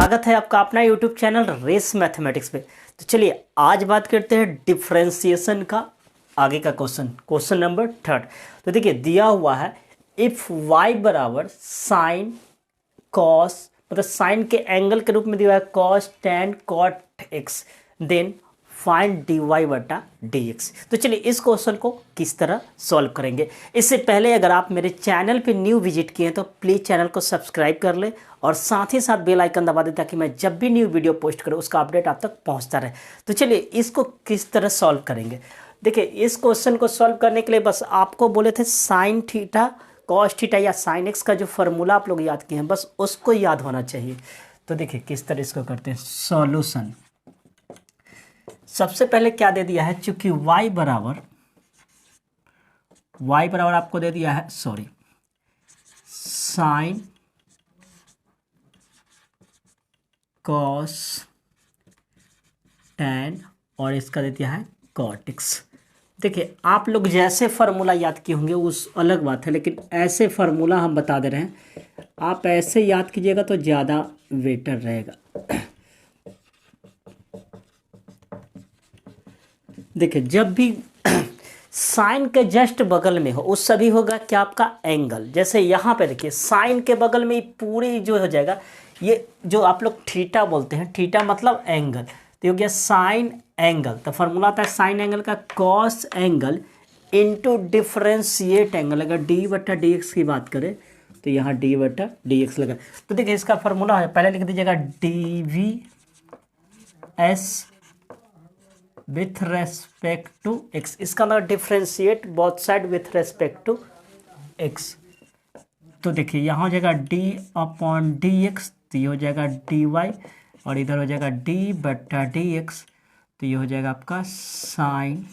स्वागत है आपका अपना यूट्यूब चैनल रेस मैथमेटिक्स पे। तो चलिए आज बात करते हैं डिफरेंशिएशन का आगे का क्वेश्चन नंबर 3। तो देखिए दिया हुआ है इफ y बराबर साइन कॉस, मतलब साइन के एंगल के रूप में दिया हुआ है cos tan cot x, then find dy बटा dx। तो चलिए इस क्वेश्चन को किस तरह सॉल्व करेंगे। इससे पहले अगर आप मेरे चैनल पे न्यू विजिट किए हैं तो प्लीज़ चैनल को सब्सक्राइब कर ले और साथ ही साथ बेल आइकन दबा दें ताकि मैं जब भी न्यू वीडियो पोस्ट करूँ उसका अपडेट आप तक पहुंचता रहे। तो चलिए इसको किस तरह सॉल्व करेंगे। देखिए इस क्वेश्चन को सॉल्व करने के लिए बस आपको बोले थे साइन थीटा कॉस थीटा या साइन एक्स का जो फॉर्मूला आप लोग याद किए हैं बस उसको याद होना चाहिए। तो देखिए किस तरह इसको करते हैं सॉल्यूशन। सबसे पहले क्या दे दिया है, चूंकि y बराबर आपको दे दिया है साइन कॉस टैन और इसका दे दिया है कॉट एक्स। देखिए आप लोग जैसे फार्मूला याद किए होंगे उस अलग बात है, लेकिन ऐसे फार्मूला हम बता दे रहे हैं, आप ऐसे याद कीजिएगा तो ज़्यादा बेटर रहेगा। देखिए जब भी साइन के जस्ट बगल में हो उस सभी होगा क्या आपका एंगल। जैसे यहाँ पे देखिए साइन के बगल में पूरी जो हो जाएगा ये जो आप लोग थीटा बोलते हैं, थीटा मतलब एंगल, तो हो गया साइन एंगल। तो फार्मूला आता है साइन एंगल का cos angle into differentiate angle. अगर डी बटा डी एक्स की बात करें तो यहाँ डी बटा डी एक्स लगा। तो देखिए इसका फार्मूला है, पहले लिख दीजिएगा D V S with respect to X. इसका मतलब differentiate both side with respect to X. तो देखिए यहाँ हो जाएगा डी अपॉन डी एक्स, तो ये हो जाएगा डी वाई, और इधर हो जाएगा डी बटा डी एक्स, तो ये हो जाएगा आपका sine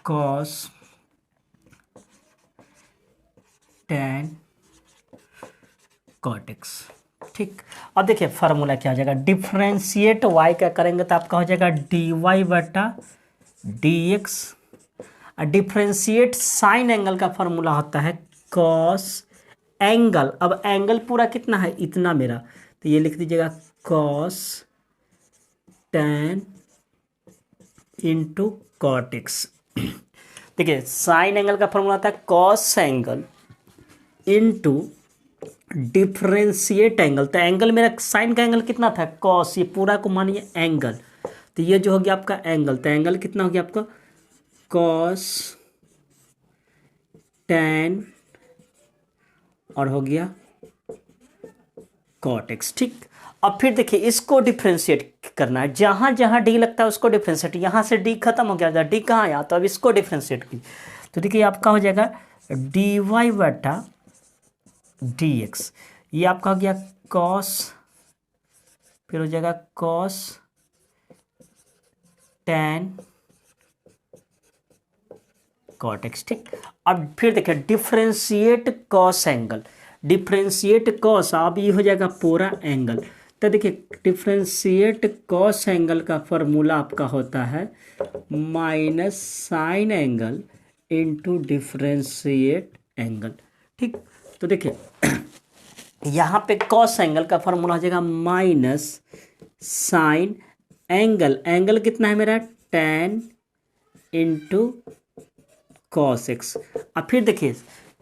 cos tan cot X. ठीक, अब देखिए फार्मूला क्या हो जाएगा, डिफरेंशिएट y क्या करेंगे तो आपका हो जाएगा डी वाई बटा डी एक्स। और डिफरेंशिएट साइन एंगल का फार्मूला होता है कॉस एंगल। अब एंगल पूरा कितना है, इतना मेरा, तो ये लिख दीजिएगा cos tan into cot X. देखिए साइन एंगल का फार्मूला होता है cos angle into differentiate angle. तो एंगल मेरा साइन का एंगल कितना था कॉस, ये पूरा को मानिए एंगल, तो ये जो हो गया आपका एंगल, तो एंगल कितना हो गया आपका कॉस टैन और हो गया कॉट एक्स। ठीक, अब फिर देखिए इसको डिफरेंशिएट करना है, जहाँ जहाँ डी लगता है उसको डिफरेंशिएट। यहाँ से डी खत्म हो गया, डी कहाँ आया, तो अब इसको डिफरेंशिएट की। तो देखिए आपका हो जाएगा डी वाई बटा डी एक्स, ये आपका हो गया कॉस, फिर हो जाएगा कॉस टैन कॉट एक्स। ठीक, अब फिर देखिए differentiate cos angle, differentiate cos, अब ये हो जाएगा पूरा एंगल। तो देखिए डिफरेंशिएट कॉस एंगल का फॉर्मूला आपका होता है minus sign angle into differentiate angle. ठीक, तो देखिए यहाँ पे कॉस एंगल का फॉर्मूला हो जाएगा माइनस साइन एंगल, एंगल कितना है मेरा tan इंटू कॉस एक्स। अब फिर देखिए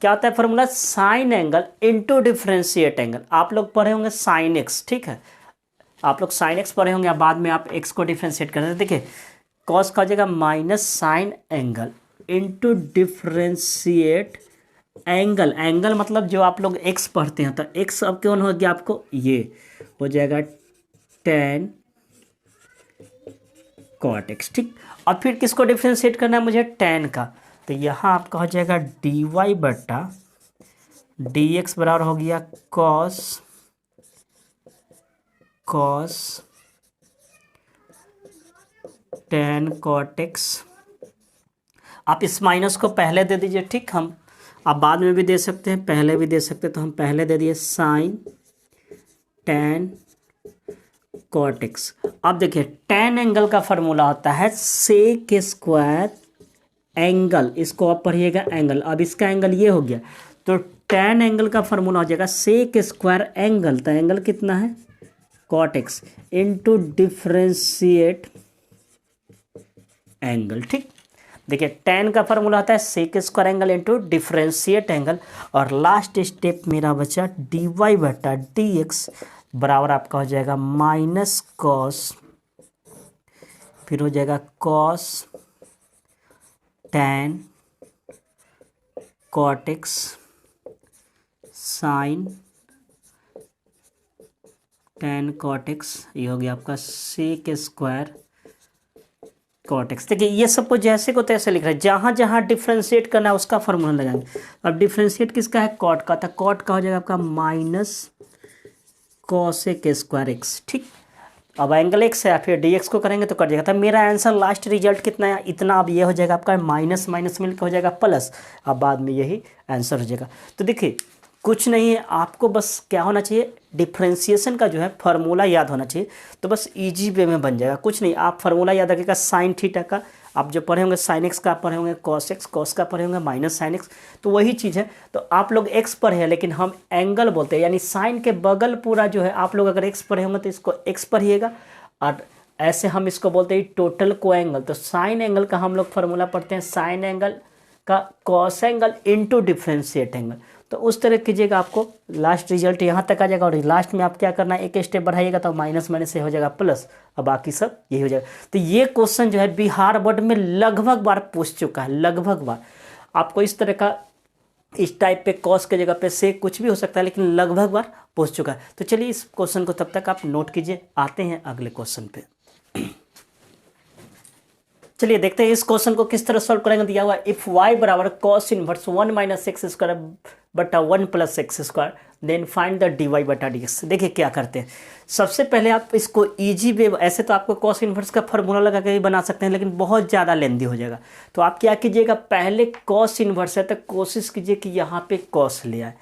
क्या होता है formula sine angle into differentiate angle. आप लोग पढ़े होंगे साइन एक्स, ठीक है, आप लोग साइन एक्स पढ़े होंगे, बाद में आप एक्स को डिफरेंशिएट करते हैं। देखिए कॉस का हो जाएगा minus sign angle into differentiate angle, angle मतलब जो आप लोग एक्स पढ़ते हैं, तो एक्स अब कौन हो गया आपको, ये हो जाएगा tan cot x। ठीक, अब फिर किसको डिफरेंशिएट करना है मुझे, tan का, तो यहाँ आपका हो जाएगा डी वाई बटा डी एक्स बराबर हो गया cos tan cot x। आप इस माइनस को पहले दे दीजिए, ठीक, हम आप बाद में भी दे सकते हैं, पहले भी दे सकते हैं, तो हम पहले दे दिए साइन टैन कॉट एक्स। अब देखिए टैन एंगल का फार्मूला होता है सेक स्क्वायर एंगल, इसको आप पढ़िएगा एंगल। अब इसका एंगल ये हो गया, तो tan एंगल का फॉर्मूला हो जाएगा सेक स्क्वायर एंगल, तो एंगल कितना है cot X into differentiate angle. ठीक, देखिए tan का फॉर्मूला आता है sec square angle into differentiate angle, और लास्ट स्टेप मेरा बचा dy बटा dx बराबर आपका हो जाएगा माइनस कॉस, फिर हो जाएगा cos tan cot X sine tan cot X, ये हो गया आपका सेक स्क्वायर कॉट एक्स। देखिए ये सबको जैसे को तैसे लिख रहे हैं, जहाँ जहाँ डिफ्रेंशिएट करना है उसका फॉर्मूला लगाएंगे। अब डिफ्रेंशिएट किसका है कॉट का, तो कॉट का हो जाएगा आपका माइनस कॉसेक स्क्वायर एक्स। ठीक, अब एंगल एक्स है फिर डी एक्स को करेंगे तो कट जाएगा। तो मेरा आंसर लास्ट रिजल्ट कितना है इतना, अब ये हो जाएगा आपका माइनस माइनस मिलकर हो जाएगा प्लस, अब बाद में यही आंसर हो जाएगा। तो देखिए कुछ नहीं है, आपको बस क्या होना चाहिए डिफ्रेंशिएशन का जो है फार्मूला याद होना चाहिए, तो बस इजी वे में बन जाएगा। कुछ नहीं, आप फार्मूला याद रखिएगा साइन थीटा का, आप जो पढ़े होंगे साइन एक्स का आप पढ़े होंगे कॉस एक्स, कॉस का पढ़े होंगे माइनस साइन एक्स, तो वही चीज़ है। तो आप लोग एक्स पढ़े हैं लेकिन हम एंगल बोलते हैं, यानी साइन के बगल पूरा जो है आप लोग अगर एक्स पढ़े होंगे तो इसको एक्स पढ़िएगा, और ऐसे हम इसको बोलते हैं टोटल को एंगल। तो साइन एंगल का हम लोग फार्मूला पढ़ते हैं साइन एंगल का cos angle into differentiate angle. तो उस तरह कीजिएगा, आपको लास्ट रिजल्ट यहाँ तक आ जाएगा, और लास्ट में आप क्या करना है एक स्टेप बढ़ाइएगा तो माइनस माइनस से हो जाएगा प्लस, और बाकी सब यही हो जाएगा। तो ये क्वेश्चन जो है बिहार बोर्ड में लगभग बार पूछ चुका है, लगभग बार। आपको इस तरह का इस टाइप पे कॉस के जगह पे से कुछ भी हो सकता है, लेकिन लगभग बार पूछ चुका है। तो चलिए इस क्वेश्चन को तब तक आप नोट कीजिए, आते हैं अगले क्वेश्चन पे। चलिए देखते हैं इस क्वेश्चन को किस तरह सॉल्व करेंगे। दिया हुआ इफ y बराबर cos inverse 1 minus X square बटा 1 plus X square then find the D Y बटा डी एक्स। देखिए क्या करते हैं, सबसे पहले आप इसको इजी वे, ऐसे तो आपको कॉस इनवर्स का फॉर्मूला लगा के भी बना सकते हैं लेकिन बहुत ज़्यादा लेंदी हो जाएगा। तो आप क्या कीजिएगा, पहले कॉस इनवर्स है तो कोशिश कीजिए कि यहाँ पे कॉस ले आए,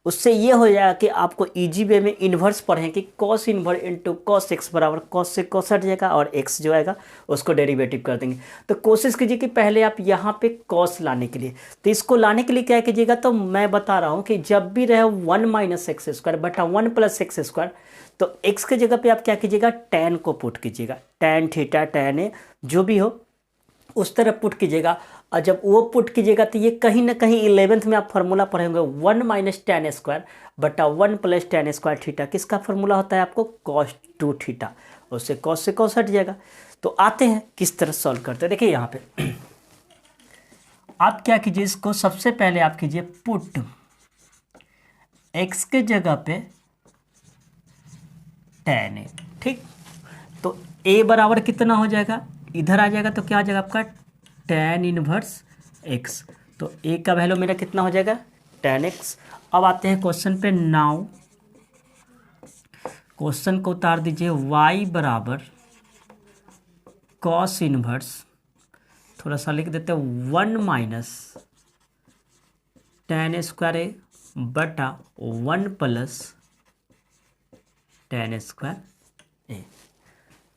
उससे ये हो जाएगा कि आपको इजी वे में इन्वर्स पढ़ें कि cos inverse into cos x बराबर कॉस से कॉस हट जाएगा और एक्स जो आएगा उसको डेरिवेटिव कर देंगे। तो कोशिश कीजिए कि पहले आप यहाँ पे कॉस लाने के लिए, तो इसको लाने के लिए क्या कीजिएगा, तो मैं बता रहा हूँ कि जब भी रहे 1 माइनस एक्स स्क्वायर बटा 1 प्लस एक्स स्क्वायर, तो एक्स के जगह पे आप क्या कीजिएगा tan को पुट कीजिएगा, tan थीटा tan ए जो भी हो उस तरह पुट कीजिएगा। और जब वो पुट कीजिएगा तो ये कहीं ना कहीं 11th में आप फार्मूला पढ़ेंगे 1 माइनस tan स्क्वायर बटा 1 प्लस tan स्क्वायर थीटा, किसका फार्मूला होता है आपको cos 2 थीटा, उससे cos से cos हट जाएगा। तो आते हैं किस तरह सॉल्व करते हैं। देखिए यहाँ पे आप क्या कीजिए, इसको सबसे पहले आप कीजिए पुट x के जगह पे tan ए। ठीक, तो a बराबर कितना हो जाएगा, इधर आ जाएगा तो क्या हो जाएगा आपका tan इनवर्स x, तो a का वैल्यू मेरा कितना हो जाएगा tan x। अब आते हैं क्वेश्चन पे। नाउ क्वेश्चन को उतार दीजिए, y बराबर cos इनवर्स, थोड़ा सा लिख देते हैं 1 माइनस tan स्क्वायर ए बटा 1 प्लस tan स्क्वायर ए।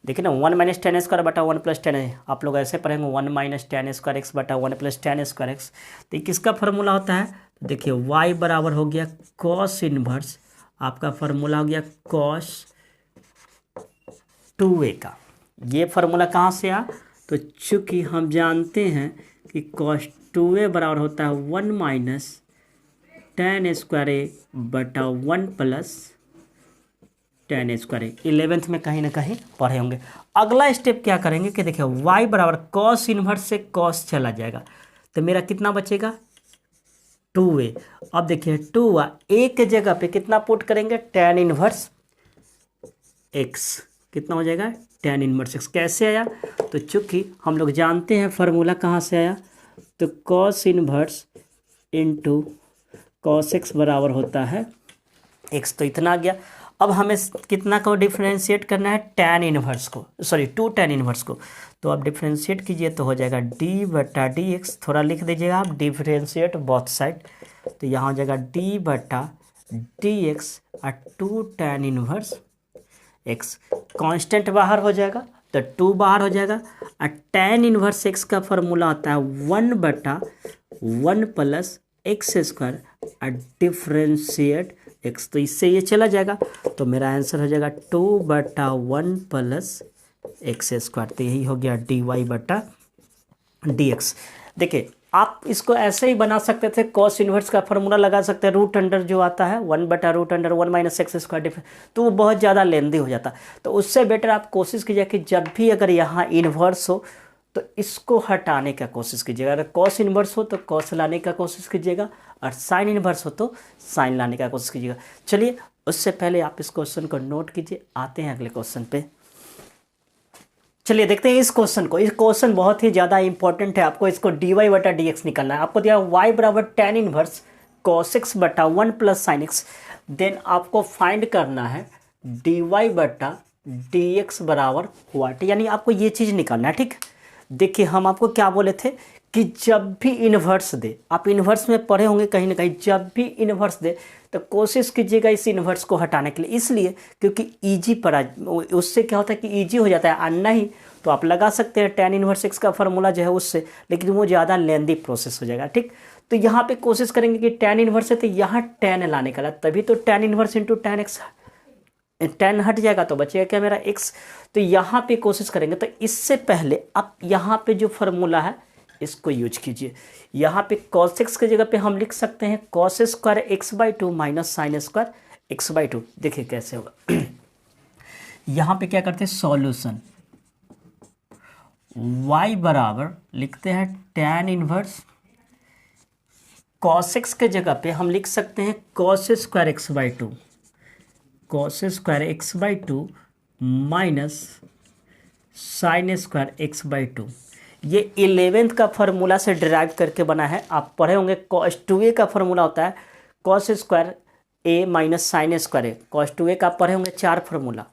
देखिए ना 1 माइनस tan स्क्वायर बटा 1 प्लस tan ए, आप लोग ऐसे पढ़ेंगे 1 माइनस tan स्क्वायर एक्स बटा 1 प्लस tan स्क्वायर एक्स। तो किसका फार्मूला होता है, देखिए y बराबर हो गया cos इनवर्स, आपका फार्मूला हो गया cos 2a का। ये फार्मूला कहाँ से आया, तो चूँकि हम जानते हैं कि cos 2a बराबर होता है 1 माइनस tan स्क्वायर ए बटा 1 प्लस tan स्क्वायर। 11th में कहीं ना कहीं पढ़े होंगे। अगला स्टेप क्या करेंगे कि देखिए y बराबर cos इनवर्स से cos चला जाएगा, तो मेरा कितना बचेगा 2a। अब देखिए 2a के जगह पे कितना पुट करेंगे tan इनवर्स x, कितना हो जाएगा tan इनवर्स x। कैसे आया, तो चूंकि हम लोग जानते हैं फार्मूला कहाँ से आया, तो cos inverse into cos x बराबर होता है x, तो इतना आ गया। अब हमें कितना को डिफ्रेंशिएट करना है, tan इनवर्स को, सॉरी 2 tan इनवर्स को। तो आप डिफ्रेंशिएट कीजिए तो हो जाएगा d बटा डी एक्स, थोड़ा लिख दीजिएगा आप डिफ्रेंशिएट बोथ साइड, तो यहाँ हो जाएगा d बटा डी एक्स और 2 tan इनवर्स x। कांस्टेंट बाहर हो जाएगा तो 2 बाहर हो जाएगा, और tan इनवर्स x का फॉर्मूला आता है 1 बटा 1 plus X square differentiate x, तो इससे ये चला जाएगा तो मेरा आंसर हो जाएगा 2/1 प्लस एक्स स्क्वायर। तो यही हो गया dy/dx। देखिए आप इसको ऐसे ही बना सकते थे, कॉस इन्वर्स का फॉर्मूला लगा सकते हैं, रूट अंडर जो आता है 1/√1 माइनस एक्स स्क्वायर डिफरेंस, तो वो बहुत ज़्यादा लेंदी हो जाता। तो उससे बेटर आप कोशिश कीजिए कि जब भी अगर यहाँ इन्वर्स हो तो इसको हटाने का कोशिश कीजिएगा। अगर कॉस इन्वर्स हो तो कॉस लाने का कोशिश कीजिएगा, और साइन इन्वर्स हो तो साइन लाने का कोशिश कीजिएगा। चलिए उससे पहले आप इस क्वेश्चन को नोट कीजिए, आते हैं अगले क्वेश्चन पे। चलिए देखते हैं इस क्वेश्चन को। इस क्वेश्चन बहुत ही ज़्यादा इंपॉर्टेंट है, आपको इसको dy/dx निकालना है। आपको दिया y बराबर tan inverse cos x/1 plus sine X, then आपको फाइंड करना है dy/dx बराबर व्हाट, यानी आपको ये चीज़ निकालना है। ठीक, देखिए हम आपको क्या बोले थे कि जब भी इन्वर्स दे, आप इन्वर्स में पढ़े होंगे कहीं ना कहीं, जब भी इन्वर्स दे तो कोशिश कीजिएगा इस इन्वर्स को हटाने के लिए, इसलिए क्योंकि ईजी पड़ा, उससे क्या होता है कि ईजी हो जाता है। और नहीं तो आप लगा सकते हैं tan इनवर्स x का फार्मूला जो है उससे, लेकिन वो ज़्यादा लेंदी प्रोसेस हो जाएगा। ठीक, तो यहाँ पे कोशिश करेंगे कि tan इनवर्स है तो यहाँ tan लाने का, तभी तो tan inverse into tan x, tan हट जाएगा तो बचेगा क्या मेरा x। तो यहाँ पे कोशिश करेंगे, तो इससे पहले आप यहाँ पे जो फार्मूला है इसको यूज कीजिए। यहाँ पे cos x की जगह पे हम लिख सकते हैं cos square x/2 minus sine square x/2। देखिए कैसे होगा। यहाँ पे क्या करते हैं, सॉल्यूशन y बराबर लिखते हैं tan इनवर्स cos x के जगह पे हम लिख सकते हैं cos square x/2, cos square x/2 minus sine square x/2। ये 11th का फार्मूला से डिराइव करके बना है। आप पढ़े होंगे cos 2a का फार्मूला होता है cos square a minus sine square A. cos 2a का आप पढ़े होंगे 4 फार्मूला।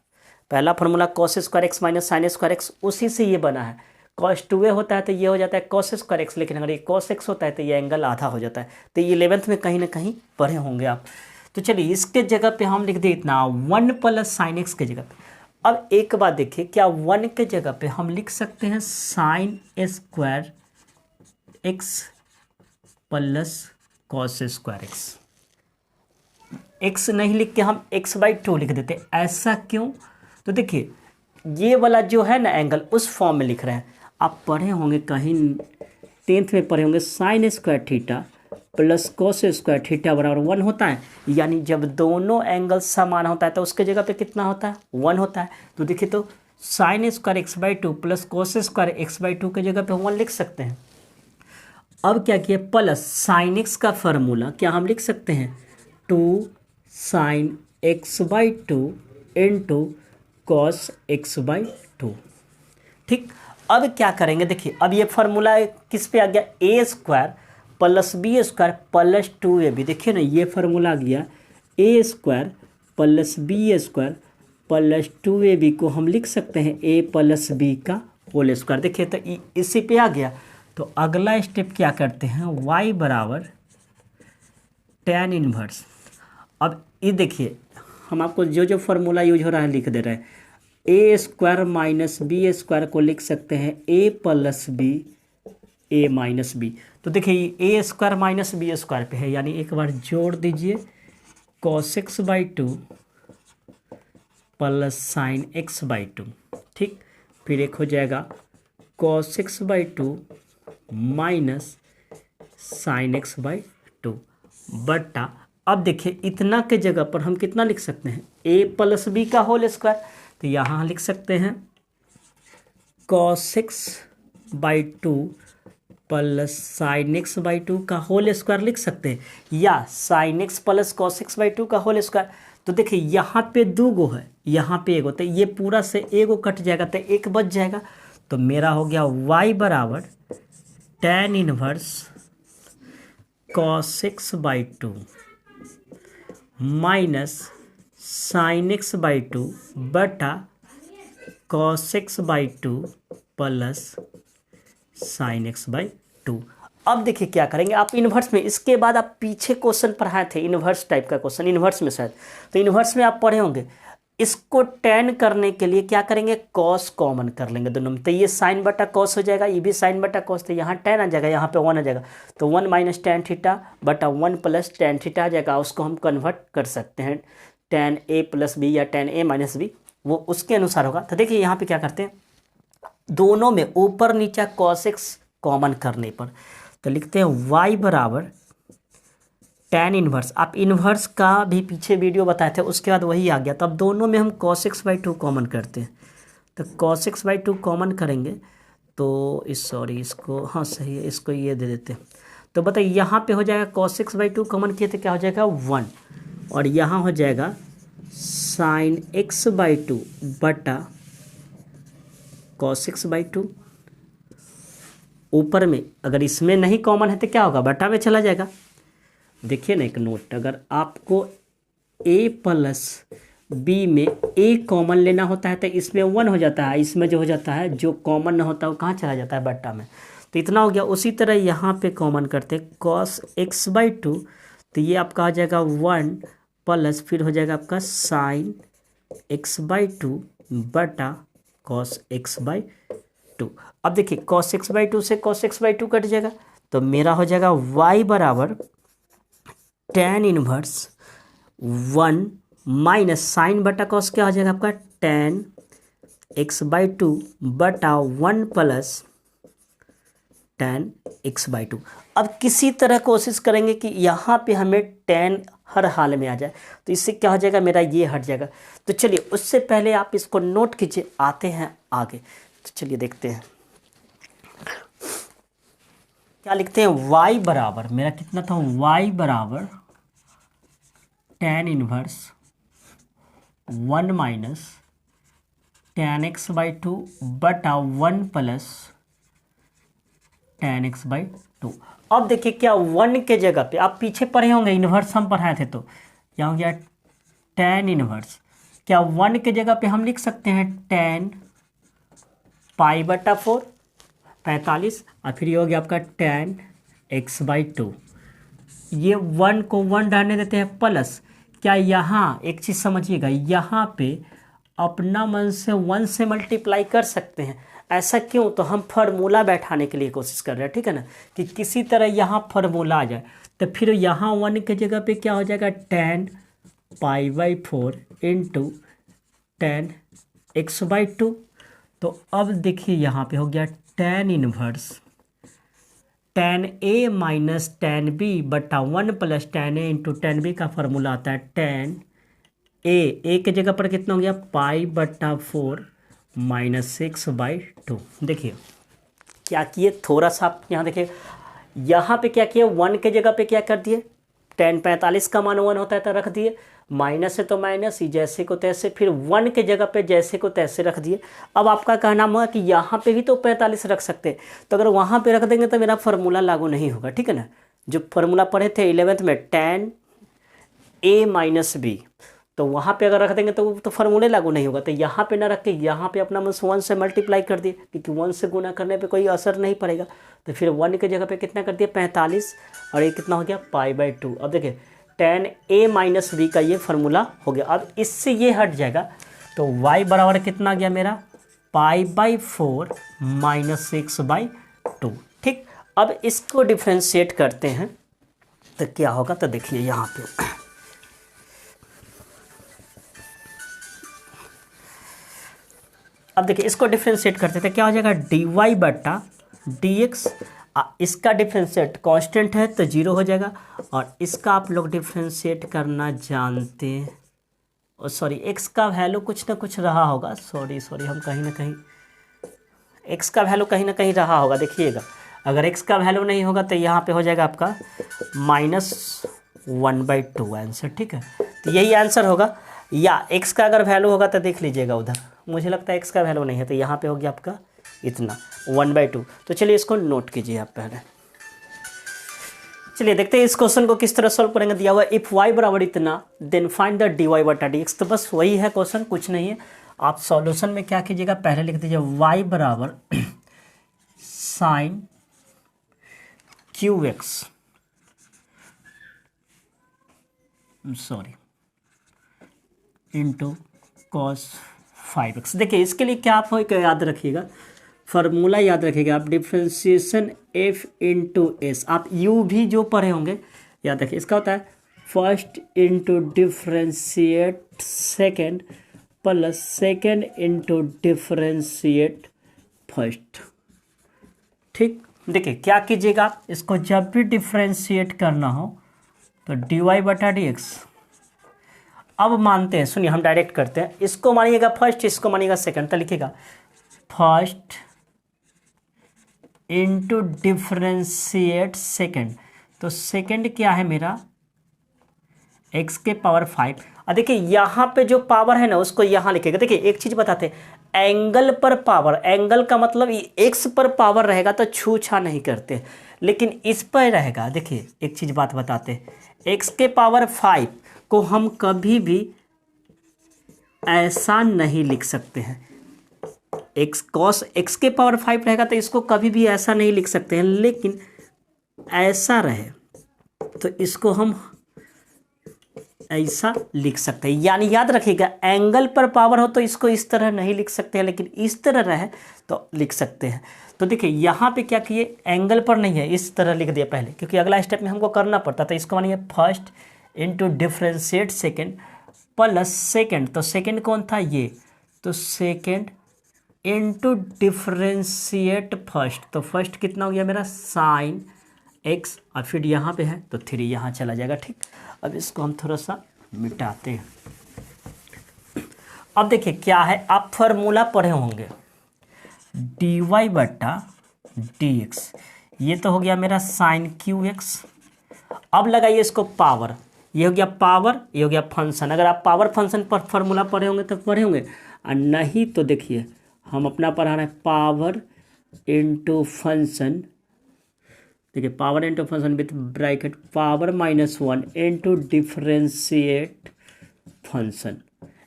पहला formula cos square x minus sine square x, उसी से ये बना है। cos 2a होता है तो ये हो जाता है cos स्क्वायर x, लेकिन अगर ये cos x होता है तो ये एंगल आधा हो जाता है। तो ये 11th में कहीं ना कहीं पढ़े होंगे आप। तो चलिए इसके जगह पे हम लिख दे इतना 1 प्लस साइन एक्स के जगह पे। अब एक बात देखिए, क्या 1 के जगह पे हम लिख सकते हैं sign square x plus cos square x. X नहीं लिख के हम x/2 लिख देते, ऐसा क्यों? तो देखिए ये वाला जो है ना एंगल उस फॉर्म में लिख रहे हैं। आप पढ़े होंगे कहीं 10th में पढ़े होंगे sine square theta plus cos square theta बराबर 1 होता है, यानी जब दोनों एंगल समान होता है तो उसके जगह पे कितना होता है, 1 होता है। तो देखिए तो sine square x/2 plus cos square x/2 के जगह पे 1 लिख सकते हैं। अब क्या किया, प्लस साइन एक्स का फार्मूला क्या हम लिख सकते हैं 2 sign x/2 into cos x/2। ठीक, अब क्या करेंगे, देखिए अब ये फार्मूला किस पे आ गया, A square plus B square plus 2ab। देखिए ना ये फार्मूला आ गया A square plus B square plus 2ab को हम लिख सकते हैं a प्लस बी का होल स्क्वायर। देखिए तो इसी पे आ गया। तो अगला स्टेप क्या करते हैं, y बराबर tan इनवर्स। अब ये देखिए हम आपको जो जो फार्मूला यूज हो रहा है लिख दे रहे हैं। A square minus B square को लिख सकते हैं a plus B a minus B. तो देखिए A square minus B square पे है, यानी एक बार जोड़ दीजिए cos x/2 plus sign x/2। ठीक, फिर एक हो जाएगा cos x/2 minus sine x/2 बटा, अब देखिए इतना के जगह पर हम कितना लिख सकते हैं a प्लस बी का होल स्क्वायर। तो यहाँ लिख सकते हैं cos x/2 plus sign x/2 का होल स्क्वायर लिख सकते हैं, या sign x plus cos x/2 का होल स्क्वायर। तो देखिए यहाँ पे 2 गो है, यहाँ पे 1 गो, तो ये पूरा से 1 गो कट जाएगा तो 1 बच जाएगा। तो मेरा हो गया y बराबर tan inverse cos x/2 minus sine x/2 बटा cos x/2 plus sign x/2। अब देखिए क्या करेंगे, आप इन्वर्स में, इसके बाद आप पीछे क्वेश्चन पढ़ाए थे इन्वर्स टाइप का क्वेश्चन, इन्वर्स में शायद, तो इन्वर्स में आप पढ़े होंगे इसको tan करने के लिए क्या करेंगे, cos कॉमन कर लेंगे दोनों में, तो ये sin बटा cos हो जाएगा, ये भी sin बटा cos, तो यहाँ tan आ जाएगा, यहाँ पे 1 आ जाएगा, तो 1 माइनस टेन थीटा बटा 1 प्लस टेन थीटा आ जाएगा। उसको हम कन्वर्ट कर सकते हैं tan a प्लस बी या tan a माइनस बी, वो उसके अनुसार होगा। तो देखिए यहाँ पे क्या करते हैं, दोनों में ऊपर नीचा cos x कॉमन करने पर, तो लिखते हैं y बराबर tan इनवर्स। आप इनवर्स का भी पीछे वीडियो बताए थे, उसके बाद वही आ गया। तो अब दोनों में हम cos x बाई 2 कॉमन करते हैं, तो cos x बाई 2 कॉमन करेंगे तो इसको हाँ सही है, इसको ये दे देते हैं। तो बताइए यहाँ पे हो जाएगा cos x बाई 2 कॉमन किए तो क्या हो जाएगा 1, और यहाँ हो जाएगा sin x बाई 2 बटा cos x बाई 2। ऊपर में अगर इसमें नहीं कॉमन है तो क्या होगा, बटा में चला जाएगा। देखिए ना एक नोट, अगर आपको a प्लस बी में a कॉमन लेना होता है तो इसमें 1 हो जाता है, इसमें जो हो जाता है जो कॉमन ना होता है वो कहाँ चला जाता है, बट्टा में। तो इतना हो गया। उसी तरह यहाँ पे कॉमन करते cos x बाई 2, तो ये आपका आ जाएगा 1 प्लस फिर हो जाएगा आपका sin x बाई 2 बटा cos x बाई 2। अब देखिए cos x बाई 2 से cos x बाई 2 कट जाएगा, तो मेरा हो जाएगा y बराबर tan इनवर्स 1 माइनस साइन बटा कॉस क्या हो जाएगा आपका tan x बाई 2 बटा 1 प्लस tan x बाई 2। अब किसी तरह कोशिश करेंगे कि यहाँ पे हमें tan हर हाल में आ जाए, तो इससे क्या हो जाएगा, मेरा ये हट जाएगा। तो चलिए उससे पहले आप इसको नोट कीजिए, आते हैं आगे। तो चलिए देखते हैं क्या लिखते हैं। y बराबर मेरा कितना था, y बराबर tan inverse 1 minus tan x by 2 बटा 1 प्लस tan x बाई 2। अब देखिए क्या 1 के जगह पे आप पीछे पढ़े होंगे, इन्वर्स हम पढ़ाए थे, तो क्या हो गया tan इनवर्स, क्या 1 के जगह पे हम लिख सकते हैं tan पाई बटा 4 45, और फिर ये हो गया आपका tan x बाई 2। ये 1 को 1 डालने देते हैं प्लस, क्या यहाँ एक चीज़ समझिएगा, यहाँ पे अपना मन से 1 से मल्टीप्लाई कर सकते हैं। ऐसा क्यों, तो हम फार्मूला बैठाने के लिए कोशिश कर रहे हैं, ठीक है ना, कि किसी तरह यहाँ फार्मूला आ जाए। तो फिर यहाँ 1 के जगह पे क्या हो जाएगा tan pi by 4 into tan x by 2। तो अब देखिए यहाँ पे हो गया tan inverse tan a minus tan b बटा 1 plus tan a into tan b का फॉर्मूला आता है tan a के जगह पर कितना हो गया पाई बटा 4 माइनस 6 बाई 2। देखिए क्या किए, थोड़ा सा आप यहाँ देखिए, यहाँ पे क्या किया, 1 के जगह पे क्या कर दिए, tan 45 का मान 1 होता है तो रख दिए, माइनस है तो माइनस ही, जैसे को तैसे, फिर 1 के जगह पे जैसे को तैसे रख दिए। अब आपका कहना हुआ कि यहाँ पे भी तो 45 रख सकते हैं, तो अगर वहाँ पे रख देंगे तो मेरा फार्मूला लागू नहीं होगा, ठीक है ना। जो फार्मूला पढ़े थे 11th में tan a माइनस बी, तो वहाँ पे अगर रख देंगे तो फार्मूले लागू नहीं होगा। तो यहाँ पे ना रख के यहाँ पे अपना 1 से मल्टीप्लाई कर दिए, क्योंकि 1 से गुना करने पे कोई असर नहीं पड़ेगा। तो फिर 1 की जगह पे कितना कर दिया 45, और ये कितना हो गया पाई बाई 2। अब देखिए tan a माइनस बी का ये फार्मूला हो गया। अब इससे ये हट जाएगा, तो y बराबर कितना गया मेरा पाई बाई 4 माइनस 6 बाई 2। ठीक, अब इसको डिफ्रेंशिएट करते हैं तो क्या होगा, तो देखिए यहाँ पे अब देखिए इसको डिफ्रेंशिएट करते थे, क्या हो जाएगा dy बटा dx। इसका डिफ्रेंशिएट कांस्टेंट है तो 0 हो जाएगा, और इसका आप लोग डिफ्रेंशिएट करना जानते हैं, और सॉरी x का वैल्यू कुछ ना कुछ रहा होगा, सॉरी हम कहीं ना कहीं x का वैल्यू कहीं ना कहीं रहा होगा। देखिएगा अगर x का वैल्यू नहीं होगा तो यहाँ पे हो जाएगा आपका -1/2 आंसर, ठीक है। तो यही आंसर होगा, या x का अगर वैल्यू होगा तो देख लीजिएगा उधर, मुझे लगता है x का वैल्यू नहीं है, तो यहाँ पे हो गया आपका इतना 1/2। तो चलिए इसको नोट कीजिए आप पहले। चलिए देखते हैं इस क्वेश्चन को किस तरह सॉल्व करेंगे। दिया हुआ इफ y बराबर इतना देन फाइंड द dy बटा dx। तो बस वही है क्वेश्चन, कुछ नहीं है। आप सॉल्यूशन में क्या कीजिएगा, पहले लिख दीजिए y बराबर sine qx, sorry, into cos 5x। देखिए इसके लिए क्या आप याद रखिएगा, फार्मूला याद रखिएगा आप, डिफ्रेंशिएशन f इंटू एस। आप u भी जो पढ़े होंगे याद रखिए, इसका होता है first into differentiate second plus second into differentiate first. ठीक, देखिए क्या कीजिएगा आप, इसको जब भी डिफ्रेंशिएट करना हो तो dy बटा dx। अब मानते हैं, सुनिए हम डायरेक्ट करते हैं, इसको मानिएगा फर्स्ट, इसको मानिएगा सेकंड, तो लिखिएगा फर्स्ट इंटू डिफ्रेंशिएट सेकंड। तो सेकंड क्या है मेरा, x के पावर 5। और देखिए यहाँ पे जो पावर है ना उसको यहाँ लिखेगा। देखिए एक चीज़ बताते हैं, एंगल पर पावर, एंगल का मतलब x पर पावर रहेगा तो छू छा नहीं करते, लेकिन इस पर रहेगा। देखिए एक चीज़ बात बताते हैं, x के पावर 5 को हम कभी भी ऐसा नहीं लिख सकते हैं, x cos x के पावर 5 रहेगा तो इसको कभी भी ऐसा नहीं लिख सकते हैं, लेकिन ऐसा रहे तो इसको हम ऐसा लिख सकते हैं। यानी याद रखिएगा, एंगल पर पावर हो तो इसको इस तरह नहीं लिख सकते हैं, लेकिन इस तरह रहे तो लिख सकते हैं। तो देखिए यहाँ पे क्या किए, एंगल पर नहीं है, इस तरह लिख दिया पहले, क्योंकि अगला स्टेप में हमको करना पड़ता। तो इसको मानिए first into differentiate second plus second, तो सेकेंड कौन था ये, तो सेकेंड इंटू डिफ्रेंशिएट फर्स्ट, तो फर्स्ट कितना हो गया मेरा साइन x, और फिर यहाँ पे है तो 3 यहाँ चला जाएगा। ठीक, अब इसको हम थोड़ा सा मिटाते हैं। अब देखिए क्या है, आप फार्मूला पढ़े होंगे dy बटा dx, ये तो हो गया मेरा साइन qx। अब लगाइए इसको पावर, ये हो गया पावर, ये हो गया फंक्शन। अगर आप पावर फंक्शन पर फार्मूला पढ़े होंगे तो पढ़े होंगे, और नहीं तो देखिए हम अपना पढ़ा रहे हैं पावर इंटू फंक्शन। देखिए power into function with bracket power -1 into differentiate function.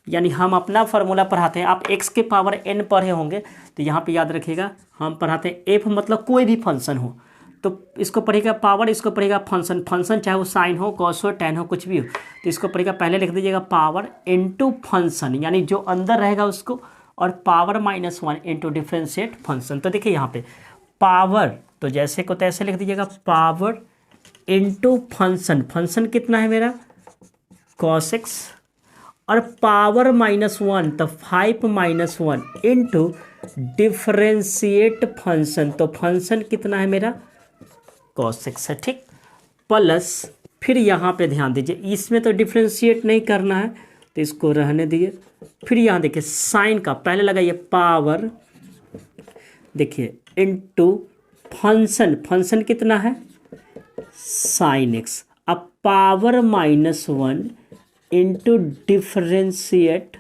यानी हम अपना फार्मूला पढ़ाते हैं, आप x के पावर n पढ़े होंगे तो यहाँ पे याद रखिएगा हम पढ़ाते हैं f मतलब कोई भी फंक्शन हो तो इसको पढ़ेगा पावर, इसको पढ़ेगा फंक्शन। फंक्शन चाहे वो साइन हो, कॉस हो, टेन हो, कुछ भी हो, तो इसको पढ़ेगा, पहले लिख दीजिएगा पावर इंटू फंक्शन, यानी जो अंदर रहेगा उसको, और पावर -1 इंटू डिफ्रेंशिएट फंक्शन। तो देखिए यहाँ पे पावर, तो जैसे को तैसे लिख दीजिएगा पावर इंटू फंक्शन, फंक्शन कितना है मेरा cos x, और पावर -1 तो 5 -1 इंटू डिफ्रेंशिएट फंक्शन, तो फंक्शन कितना है मेरा cos x है। ठीक, प्लस फिर यहाँ पे ध्यान दीजिए, इसमें तो डिफ्रेंशिएट नहीं करना है तो इसको रहने दीजिए। फिर यहाँ देखिए साइन का पहले लगाइए पावर, देखिए इंटू फंक्शन, फंक्शन कितना है साइन x, अब पावर -1 इंटू डिफ्रेंशिएट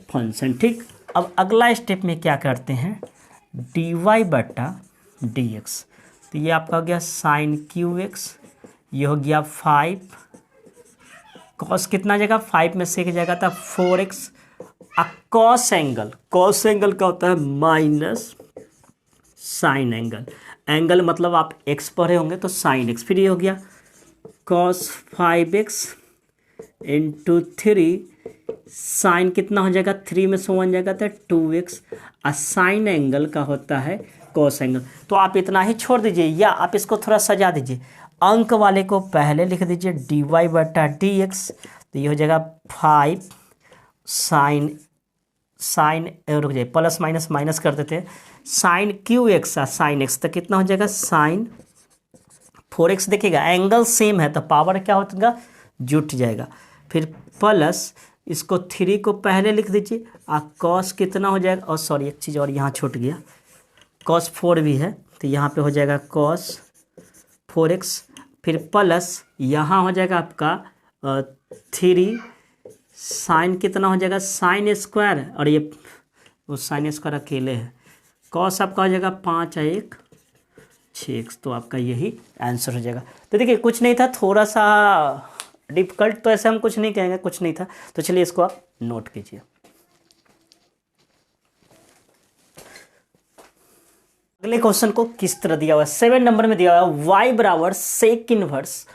फंक्शन। ठीक, अब अगला स्टेप में क्या करते हैं, dy बटा dx, तो ये आपका हो गया साइन qx, ये हो गया 5, कॉस कितना जाएगा 5 में से एक जाएगा था 4x, cos angle, cos angle का होता है माइनस साइन एंगल, एंगल मतलब आप x पढ़े होंगे तो साइन x, फिर ये हो गया कॉस 5x इंटू 3, साइन कितना हो जाएगा 3 में से 1 जाएगा तो 2x, और साइन एंगल का होता है कॉस एंगल। तो आप इतना ही छोड़ दीजिए, या आप इसको थोड़ा सजा दीजिए, अंक वाले को पहले लिख दीजिए dy बटा dx, तो ये हो जाएगा 5 साइन रुक जाइए, प्लस माइनस माइनस कर देते हैं, साइन qx साइन x, तो कितना हो जाएगा साइन 4x। देखिएगा एंगल सेम है तो पावर क्या होगा जुट जाएगा, फिर प्लस इसको 3 को पहले लिख दीजिए, और कॉस कितना हो जाएगा, और सॉरी एक चीज़ और यहाँ छूट गया, कॉस 4 भी है तो यहाँ पे हो जाएगा कॉस 4x, फिर प्लस यहाँ हो जाएगा आपका 3 साइन कितना हो जाएगा साइन स्क्वायर, और ये वो साइन स्क्वायर अकेले है, कॉस आपका हो जाएगा 5 1 6x, तो आपका यही आंसर हो जाएगा। तो देखिए कुछ नहीं था, थोड़ा सा डिफिकल्ट तो ऐसे हम कुछ नहीं कहेंगे, कुछ नहीं था, तो चलिए इसको आप नोट कीजिए। अगले क्वेश्चन को किस तरह दिया हुआ है, 7 नंबर में दिया हुआ है y बराबर sec inverse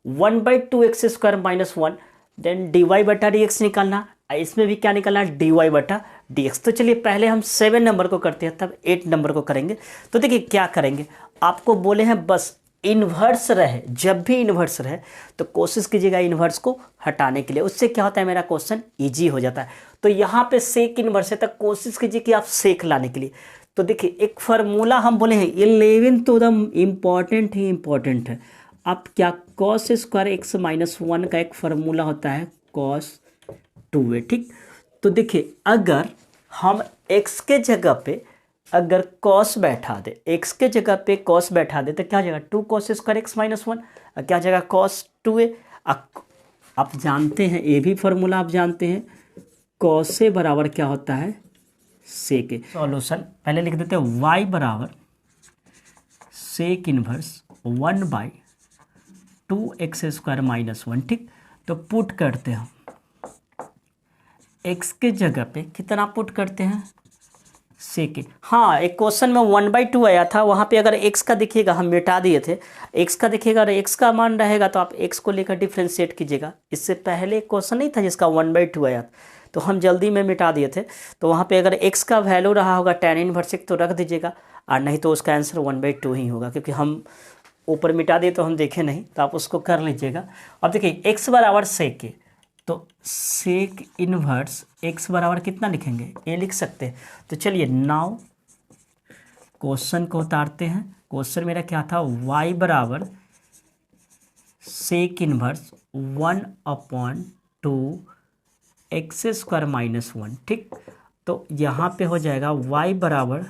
1/2x² - 1, then dy बटा dx निकालना, इसमें भी क्या निकलना है, dy/dx। तो चलिए पहले हम 7 नंबर को करते हैं, तब 8 नंबर को करेंगे। तो देखिए क्या करेंगे, आपको बोले हैं बस इन्वर्स रहे, जब भी इन्वर्स रहे तो कोशिश कीजिएगा इन्वर्स को हटाने के लिए, उससे क्या होता है मेरा क्वेश्चन ईजी हो जाता है। तो यहाँ पे सेक इन्वर्स है, तक कोशिश कीजिए कि आप सेक लाने के लिए। तो देखिए एक फार्मूला हम बोले हैं 11 तो एकदम इम्पॉर्टेंट ही इम्पॉर्टेंट है। अब क्या cos स्क्वायर x माइनस 1 का एक फार्मूला होता है cos 2a, ठीक। तो देखिए अगर हम x के जगह पे अगर cos बैठा दे, x के जगह पे cos बैठा दे तो क्या हो जाएगा 2 cos स्क्वायर x माइनस 1, क्या हो जाएगा cos 2a। आप जानते हैं ये भी फार्मूला आप जानते हैं, cos a बराबर क्या होता है सेक ए। सॉल्यूशन पहले लिख देते हैं y बराबर सेक इनवर्स 1/2x² माइनस 1, ठीक। तो पुट करते हैं x के जगह पे कितना पुट करते हैं सेक ए। हाँ एक क्वेश्चन में 1/2 आया था, वहाँ पे अगर x का दिखेगा, हम मिटा दिए थे, x का दिखेगा और x का मान रहेगा तो आप x को लेकर डिफ्रेंशिएट कीजिएगा। इससे पहले क्वेश्चन नहीं था जिसका 1/2 आया, तो हम जल्दी में मिटा दिए थे। तो वहाँ पे अगर x का वैल्यू रहा होगा tan इनवर्स तो रख दीजिएगा, और नहीं तो उसका आंसर 1/2 ही होगा, क्योंकि हम ऊपर मिटा दिए तो हम देखे नहीं, तो आप उसको कर लीजिएगा। अब देखिए x बराबर सेक ए, तो सेक इनवर्स x बराबर कितना लिखेंगे, a लिख सकते हैं। तो चलिए नाउ क्वेश्चन को उतारते हैं। क्वेश्चन मेरा क्या था, y बराबर सेक इनवर्स 1/2x² माइनस 1, ठीक। तो यहाँ पे हो जाएगा y बराबर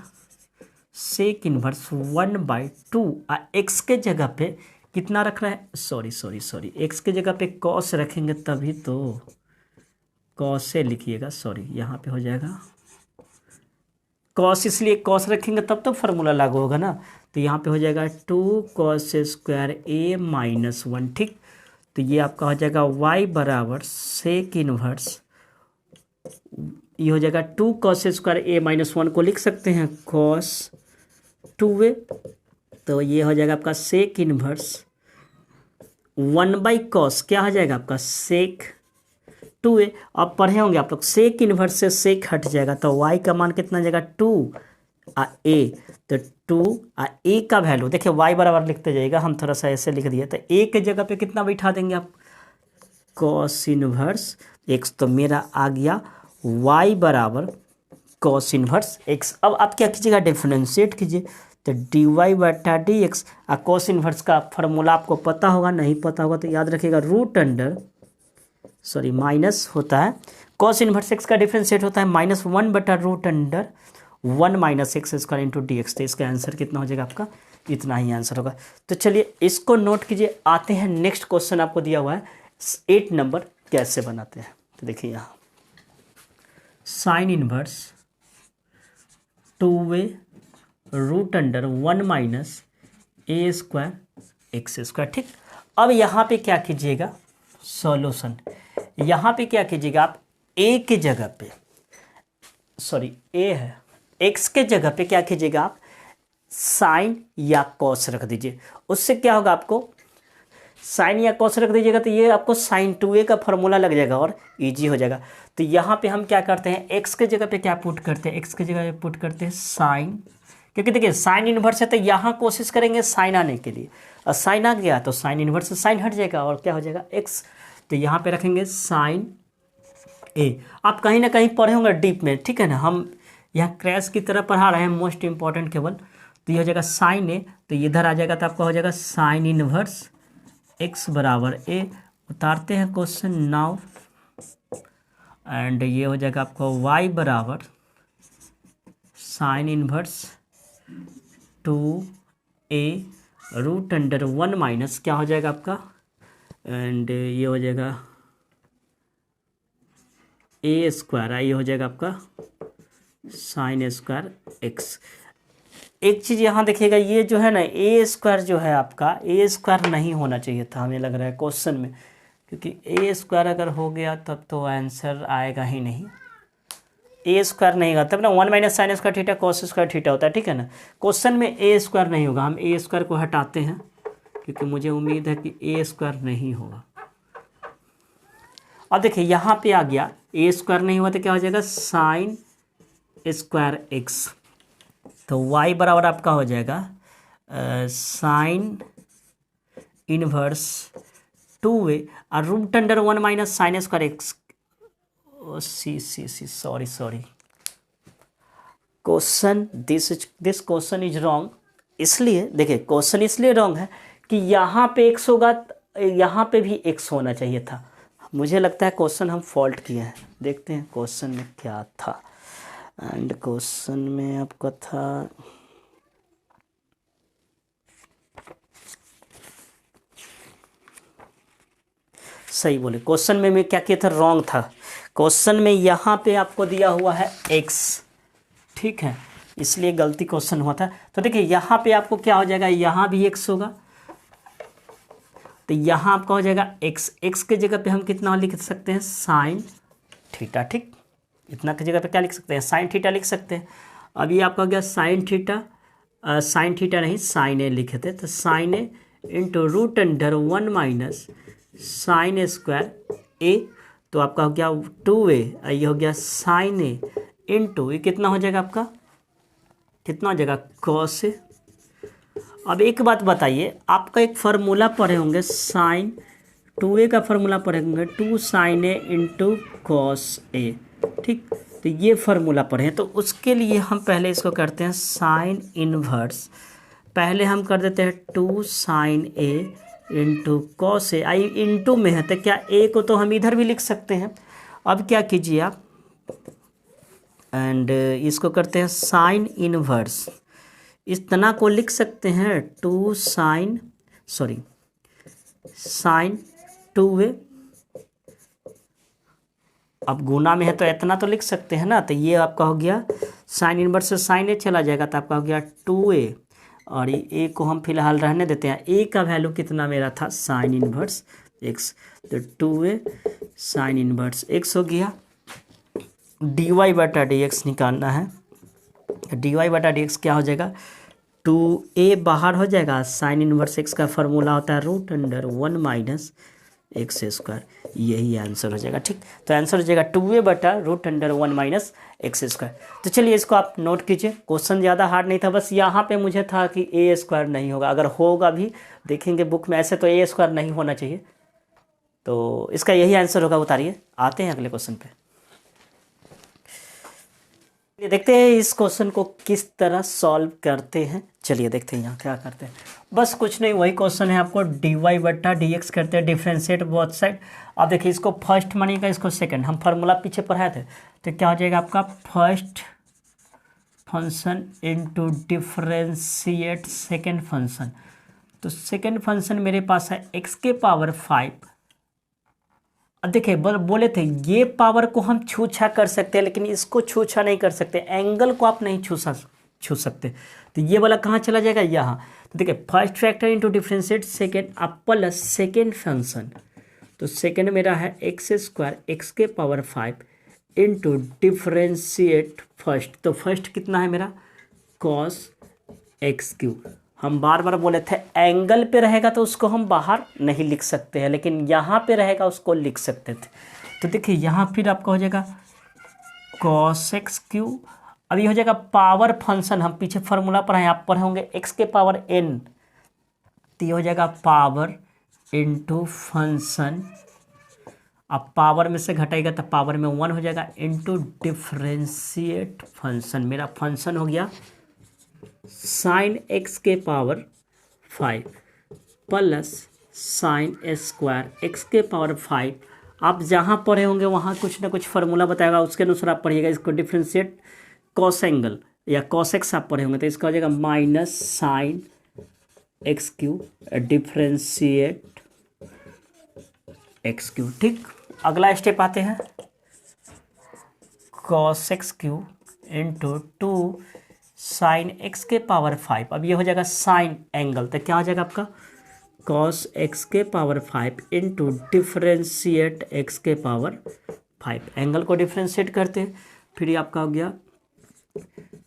सेक इनवर्स 1/2, x के जगह पे कितना रख रहा है, सॉरी x के जगह पे cos रखेंगे तभी तो, cos से लिखिएगा, सॉरी यहाँ पे हो जाएगा cos, इसलिए cos रखेंगे तब तो फार्मूला लागू होगा ना। तो यहाँ पे हो जाएगा 2 cos स्क्वायर a माइनस 1, ठीक। तो ये आपका हो जाएगा y बराबर सेक इनवर्स, ये हो जाएगा 2 cos स्क्वायर a माइनस 1 को लिख सकते हैं cos 2a। तो ये हो जाएगा आपका सेक इनवर्स 1/cos, क्या हो जाएगा आपका सेक 2a। अब पढ़े होंगे आप लोग, सेक इनवर्स से सेक हट जाएगा तो y का मान कितना जाएगा 2a। तो 2a का वैल्यू देखिए y बराबर लिखते जाइएगा, हम थोड़ा सा ऐसे लिख दिए। तो a के जगह पे कितना बैठा देंगे आप, cos इनवर्स x, तो मेरा आ गया y बराबर cos इनवर्स x। अब आप क्या कीजिएगा, डिफरेंशिएट कीजिए, तो dy/dx। cos इनवर्स का फार्मूला आपको पता होगा, नहीं पता होगा तो याद रखिएगा माइनस होता है, cos इनवर्स x का डिफरेंशिएट होता है -1/√1 माइनस x² इंटू dx। तो इसका आंसर कितना हो जाएगा आपका, इतना ही आंसर होगा। तो चलिए इसको नोट कीजिए, आते हैं नेक्स्ट क्वेश्चन आपको दिया हुआ है 8 नंबर कैसे बनाते हैं। तो देखिए यहाँ sine inverse 2a√1 minus a² x², ठीक। अब यहाँ पे क्या कीजिएगा, सॉल्यूशन यहाँ पे क्या कीजिएगा, आप a के जगह पे, a है, x के जगह पे क्या कीजिएगा आप साइन या कॉस रख दीजिए। उससे क्या होगा, आपको साइन या कॉस रख दीजिएगा तो ये आपको साइन 2a का फॉर्मूला लग जाएगा और इजी हो जाएगा। तो यहाँ पे हम क्या करते हैं, x के जगह पे क्या पुट करते हैं, x के जगह पे पुट करते हैं साइन, क्योंकि देखिए साइन इनवर्स है तो यहाँ कोशिश करेंगे साइन आने के लिए, और साइन आ गया तो साइन इनवर्स से साइन हट जाएगा और क्या हो जाएगा x। तो यहाँ पे रखेंगे साइन a। आप कहीं ना कहीं पढ़े होंगे डीप में, ठीक है ना, हम यहाँ क्रैश की तरह पढ़ा रहे हैं, मोस्ट इंपॉर्टेंट केवल। तो ये हो जाएगा साइन a, तो इधर आ जाएगा तो आपका हो जाएगा साइन इनवर्स x बराबर a। उतारते हैं क्वेश्चन नाउ, एंड ये हो जाएगा आपका y बराबर साइन इनवर्स 2a√1 माइनस क्या हो जाएगा आपका, एंड ये हो जाएगा a², ये हो जाएगा आपका साइन स्क्वायर x। एक चीज़ यहाँ देखिएगा, ये जो है ना a² जो है आपका a² नहीं होना चाहिए था, हमें लग रहा है क्वेश्चन में, क्योंकि a² अगर हो गया तब तो आंसर आएगा ही नहीं। a² नहीं होगा तब ना 1 minus sine square theta cos square theta होता है, ठीक है ना। क्वेश्चन में a² नहीं होगा, हम a² को हटाते हैं क्योंकि मुझे उम्मीद है कि a² नहीं होगा। अब देखिए यहाँ पे आ गया ए स्क्वायर नहीं हुआ तो क्या हो जाएगा साइन स्क्वायर एक्स, तो y बराबर आपका हो जाएगा साइन इनवर्स 2a और root under 1 minus sine square X. See sorry question this question is wrong. इसलिए देखिए क्वेश्चन इसलिए रॉन्ग है कि यहाँ पे x होगा, यहाँ पे भी x होना चाहिए था। मुझे लगता है क्वेश्चन हम फॉल्ट किए हैं। देखते हैं क्वेश्चन में क्या था। एंड क्वेश्चन में आपका था सही बोले, क्वेश्चन में मैं क्या किया था, रॉन्ग था। क्वेश्चन में यहाँ पे आपको दिया हुआ है x, ठीक है, इसलिए गलती क्वेश्चन हुआ था। तो देखिए यहाँ पे आपको क्या हो जाएगा, यहाँ भी x होगा, तो यहाँ आपका हो जाएगा x के जगह पे हम कितना लिख सकते हैं साइन थीटा, ठीक, इतना की जगह पे क्या लिख सकते हैं साइन थीटा लिख सकते हैं। अभी आपका हो गया साइन थीटा नहीं साइन ए लिखे थे, तो sine A into root under 1 minus sine square A, तो आपका हो गया 2a, ये हो गया साइन ए इंटू ये कितना हो जाएगा आपका, कितना हो जाएगा कॉस ए। अब एक बात बताइए, आपका एक फार्मूला पढ़े होंगे साइन 2a का फार्मूला पढ़े होंगे 2 sign A into cos A, ठीक, तो ये फार्मूला पढ़े हैं। तो उसके लिए हम पहले इसको करते हैं साइन इनवर्स, पहले हम कर देते हैं 2 sign A into cos A, I into में है तो क्या ए को तो हम इधर भी लिख सकते हैं। अब क्या कीजिए आप, एंड इसको करते हैं साइन इनवर्स, इतना को लिख सकते हैं 2 साइन 2a, अब गुना में है तो इतना तो लिख सकते हैं ना, तो ये आपका हो गया साइन इनवर्स से साइन ए चला जाएगा तो आपका हो गया 2a, और ये ए को हम फिलहाल रहने देते हैं। ए का वैल्यू कितना मेरा था साइन इनवर्स x, तो 2a साइन इनवर्स x हो गया। dy बटा dx निकालना है, dy बटा dx क्या हो जाएगा 2a बाहर हो जाएगा, साइन इनवर्स x का फॉर्मूला होता है root under 1 minus X square, यही आंसर हो जाएगा, ठीक। तो आंसर हो जाएगा 2a बटा root under 1 minus X square. तो चलिए इसको आप नोट कीजिए, क्वेश्चन ज़्यादा हार्ड नहीं था, बस यहाँ पे मुझे था कि ए स्क्वायर नहीं होगा, अगर होगा भी देखेंगे बुक में, ऐसे तो ए स्क्वायर नहीं होना चाहिए, तो इसका यही आंसर होगा। उतारिए, आते हैं अगले क्वेश्चन पे। ये देखते हैं इस क्वेश्चन को किस तरह सॉल्व करते हैं। चलिए देखते हैं यहाँ क्या करते हैं। बस कुछ नहीं, वही क्वेश्चन है, आपको dy बट्टा dx करते हैं, डिफ्रेंशिएट बोथ साइड। अब देखिए इसको फर्स्ट मानिएगा, इसको सेकंड, हम फार्मूला पीछे पढ़ाए थे, तो क्या हो जाएगा आपका first function into differentiate second function. तो सेकंड फंक्शन मेरे पास है x के पावर 5। अब देखिए बोले थे ये पावर को हम छूछा कर सकते हैं, लेकिन इसको छूछा नहीं कर सकते, एंगल को आप नहीं छू सकते, तो ये वाला कहाँ चला जाएगा यहाँ। तो देखिए first factor into differentiate second आप प्लस सेकेंड फंक्शन, तो सेकेंड मेरा है एक्स स्क्वायर एक्स के पावर 5 इंटू डिफ्रेंशिएट फर्स्ट, तो फर्स्ट कितना है मेरा कॉस एक्स क्यूब। हम बार बार बोले थे एंगल पे रहेगा तो उसको हम बाहर नहीं लिख सकते हैं, लेकिन यहाँ पे रहेगा उसको लिख सकते थे। तो देखिए यहाँ फिर आपका हो जाएगा कॉस एक्स क्यूब, अब ये हो जाएगा पावर फंक्शन, हम पीछे फार्मूला पढ़ाए, आप पढ़े होंगे एक्स के पावर n, तो ये हो जाएगा पावर इंटू फंक्शन, अब पावर में से घटाएगा तो पावर में 1 हो जाएगा, इंटू डिफ्रेंशिएट फंक्शन, मेरा फंक्शन हो गया साइन एक्स के power 5 plus sign square x के पावर 5। आप जहाँ पढ़े होंगे वहाँ कुछ ना कुछ फार्मूला बताएगा, उसके अनुसार आप पढ़िएगा। इसको डिफ्रेंशिएट कॉस एंगल या कॉस एक्स आप पढ़े होंगे, तो इसका हो जाएगा minus sine x cube differentiate x cube, ठीक। अगला स्टेप आते हैं cos x cube into 2 sine x के पावर 5। अब ये हो जाएगा साइन एंगल, तो क्या हो जाएगा आपका कॉस एक्स के पावर 5 इंटू डिफ्रेंशिएट एक्स के पावर 5। एंगल को डिफ्रेंशिएट करते हैं, फिर ये आपका हो गया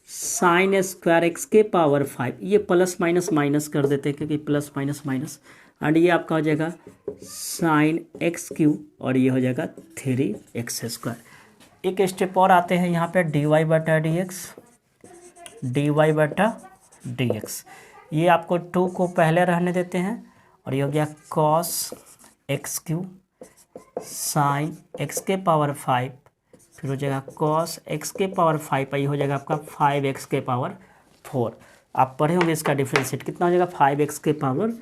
साइन स्क्वायर एक्स के पावर 5, ये प्लस माइनस माइनस कर देते हैं क्योंकि प्लस माइनस माइनस एंड ये आपका हो जाएगा साइन एक्स क्यू और ये हो जाएगा 3x²। एक स्टेप और आते हैं यहाँ पे dy/dx। ये आपको 2 को पहले रहने देते हैं और ये हो गया cos x³ साइन x⁵, फिर हो जाएगा cos x⁵, ये हो जाएगा आपका 5x⁴। आप पढ़े होंगे इसका डिफ्रेंशिएट कितना हो जाएगा 5x⁴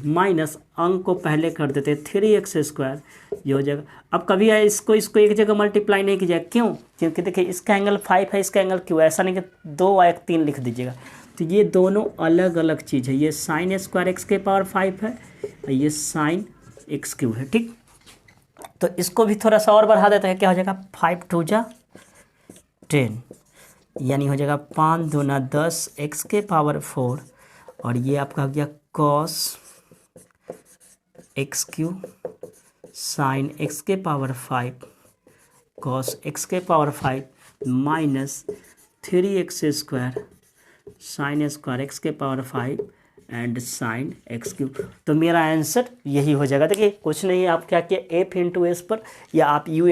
माइनस अंक को पहले कर देते हैं 3x², ये हो जाएगा। अब कभी इसको एक जगह मल्टीप्लाई नहीं कीजिएगा, क्यों? क्योंकि देखिए इसका एंगल 5 है, इसका एंगल क्यों, ऐसा नहीं कि 2 और 3 लिख दीजिएगा। तो ये दोनों अलग अलग चीज़ है, ये साइन स्क्वायर x⁵ है और ये साइन x³ है, ठीक। तो इसको भी थोड़ा सा और बढ़ा देते हैं, क्या हो जाएगा 5 2 जा 10, यानी हो जाएगा 5 दूना 10 x⁴, और ये आपका हो गया cos x³ sine x⁵, cos x⁵ minus 3x² sine square x⁵ and sine x³। तो मेरा आंसर यही हो जाएगा। देखिए कुछ नहीं है, आप क्या किया f इंटू एस पर, या आप u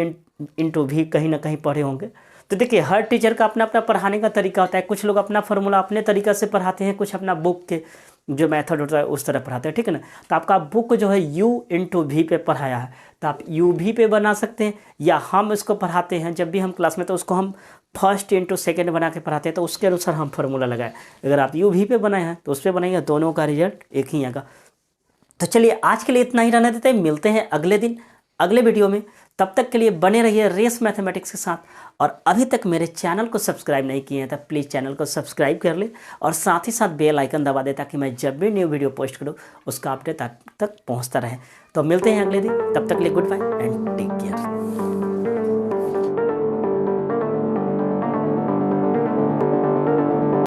इंटू भी कहीं ना कहीं पढ़े होंगे। तो देखिए हर टीचर का अपना अपना पढ़ाने का तरीका होता है, कुछ लोग अपना फार्मूला अपने तरीक़ा से पढ़ाते हैं, कुछ अपना बुक के जो मेथड होता है उस तरह पढ़ाते हैं, ठीक है ना। तो आपका बुक जो है u इंटू भी पे पढ़ाया है, तो आप u भी पे बना सकते हैं, या हम इसको पढ़ाते हैं जब भी हम क्लास में तो उसको हम फर्स्ट इंटू सेकेंड बना के पढ़ाते हैं, तो उसके अनुसार हम फार्मूला लगाए। अगर आप u भी पे बनाए हैं तो उस पर बनाइए, दोनों का रिजल्ट एक ही आएगा। तो चलिए आज के लिए इतना ही रहने देते हैं, मिलते हैं अगले दिन अगले वीडियो में। तब तक के लिए बने रहिए रेस मैथमेटिक्स के साथ, और अभी तक मेरे चैनल को सब्सक्राइब नहीं किए हैं तो प्लीज़ चैनल को सब्सक्राइब कर ले, और साथ ही साथ बेल आइकन दबा दे ताकि मैं जब भी न्यू वीडियो पोस्ट करूँ उसका अपडेट तक पहुँचता रहे। तो मिलते हैं अगले दिन, तब तक के लिए गुड बाय एंड